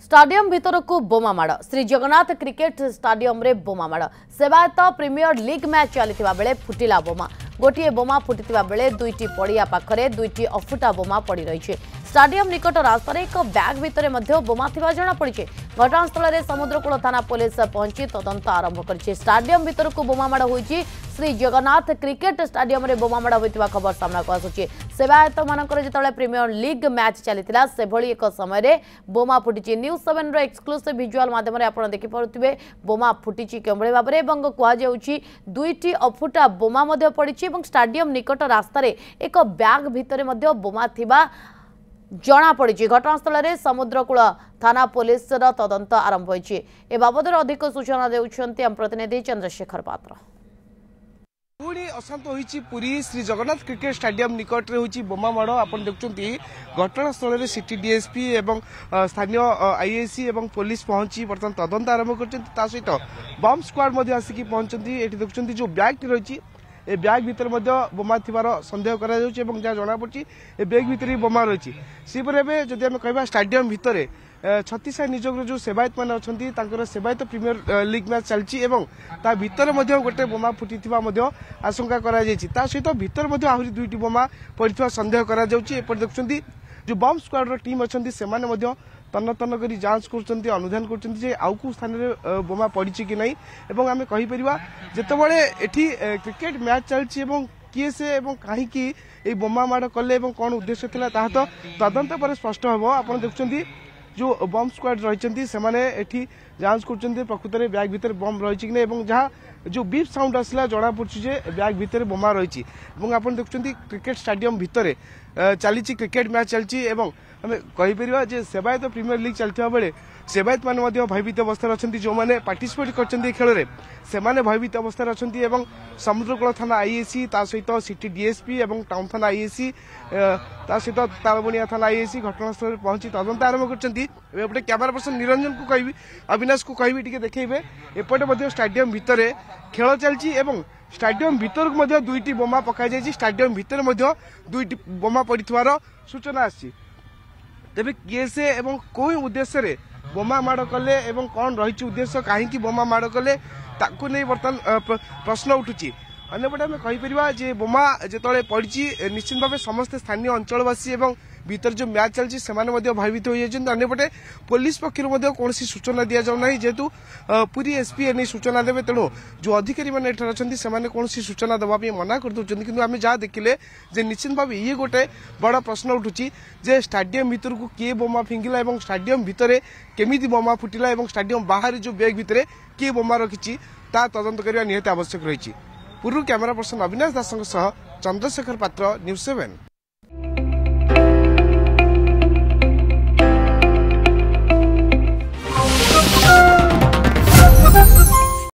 Stadium भितर को बोमा माड़ श्री जगन्नाथ क्रिकेट स्टाडियम रे बोमा माड़ सेवायत प्रीमियर लीग मैच चलता बेले फुटिला बोमा गोटे बोमा फुटी बेले दुईटी पड़िया पाखरे दुईटी अफुटा बोमा पड़ रही स्टाडियम निकट रास्तार एक बैग भितर बोमा थिबा जणा पड़ी घटनास्थल में समुद्रकूल थाना पुलिस पहुंची तदंत आरंभ कर स्टाडियम भितर को बोमा माड़ होईची श्री जगन्नाथ क्रिकेट स्टाडियम रे बोमा माड़ होइतिबा खबर सामना को आसुची सेवायत मानकर जिते प्रीमियर लीग मैच चलता से भली एक समय बोमा फुटी न्यूज 7 रो एक्सक्लूसिव विजुअल माध्यम आप देखि पारुथिबे बोमा फुटी केभଳି भाबरे एवं कुआଯାउची दुईटी अफुटा बोमा मध्ये पड़िची एवं स्टाडियम निकट रास्तार एक बैग भितर मध्ये बोमा थिबा जना पड़ी घटनास्थल में समुद्रकूल थाना पुलिस तदंत आरंभ होइछि ए बाबद अधिक सूचना देउछन्ति हम प्रतिनिधि चंद्रशेखर पात्र। पुणी अशांत होइछि पुरी श्री जगन्नाथ क्रिकेट स्टेडियम निकट रे होइछि बोमा माड़ आपण देखुछन्ति घटनास्थल में सिटी डीएसपी एवं स्थानीय आईएसी एवं पुलिस पहुंची बर्तमान तदंत आरंभ करछन्ति ता सहित बम स्क्वाड मध्ये आसिकी पहुंचन्ति एठी देखुछन्ति जो बैग टी रहिछि ए बैग भीतर बोमा थिबार संदेह करा जाउछि एवं जा जणा पड़छि ए बैग भीतर ही बोमा रहिछि सिपरे बे जदि हम कहबा स्टेडियम भीतर छत्तीस निजोग जो सेवायत मान अच्छी सेवायत प्रीमियर लीग मैच चलती एवं ता भीतर गोटे बोमा फुटी आशंका करा सहित भीतर आहरी दुईटी बोमा पड़ता संदेह करा देखुं जो बम स्क्वाड टीम अच्छा से तन्न तन्न कर जांच कर अनुधान कर आउ को स्थान में बोमा पड़ी कि नहीं एवं आम कहीपर जितेबाला एटी क्रिकेट मैच चलती किए से कहीं बोमा माड़ कले कौन उद्देश्य था तो तदंत पर स्पष्ट हम आप देखुं जो बम स्क्वाड रही से जांच कर प्रकृत में बैग भीतर बम रही कि नहीं जहाँ जो बीप साउंड आसला जना पड़ी बैग भीतर बोमा रही आप देखुं क्रिकेट स्टेडियम भितर चली क्रिकेट मैच चलती आम कहीपर सेवायत प्रीमियर लीग चलता बेले सेवायत मैंने भयभीत अवस्था अच्छा जो मैंने पार्टिसिपेट कर खेल में भयभीत अवस्था अच्छा समुद्रकूल थाना आईएसी सहित सिटी डीएसपी और टाउन थाना आईएसी सहित तालबनिया थाना आईएसी घटनास्थल में पहुंची तदंत आरंभ कर कैमरा पर्सन निरंजन को कहि अविनाश को कहि टिके देखैबे एपटे स्टेडियम भितर खेल चलती स्टेडियम भीतर दुईटी बोमा पकाई जाइए स्टेडियम भीतर दुईटी बोमा पड़ार सूचना आसी तेबे किए से कोई उद्देश्य बोमा माड़ कले कौन रही उद्देश्य कहीं बोमा माड़ कले ताकू नहीं बर्तमान प्रश्न उठुची अन्यपटे आम कहीपर बोमा जो पड़ी निश्चित भाव समस्त स्थानीय अंचलवासी भीतर जो मैच चलती से भयभीत हो जाते अन्यपटे पुलिस पक्षर कौन सूचना दि जाऊना जेहेतु पूरी एसपी एने सूचना देवे तेणु जो अधिकारी मैंने अच्छा से कौन सूचना देवाई मना कर दूसरी कि आम जहाँ देखिले निश्चित भाव ये गोटे बड़ प्रश्न उठुची जे स्टेडियम भीतर को किए बोमा फिंगिला स्टेडियम भितर केमी बोमा फुटिला स्टेडियम बाहर जो बैग भितर किए बोमा रखी तदंत करने निहत आवश्यक रही। पूर्व कैमरा पर्सन अविनाश दास चंद्रशेखर पात्र न्यूज 7।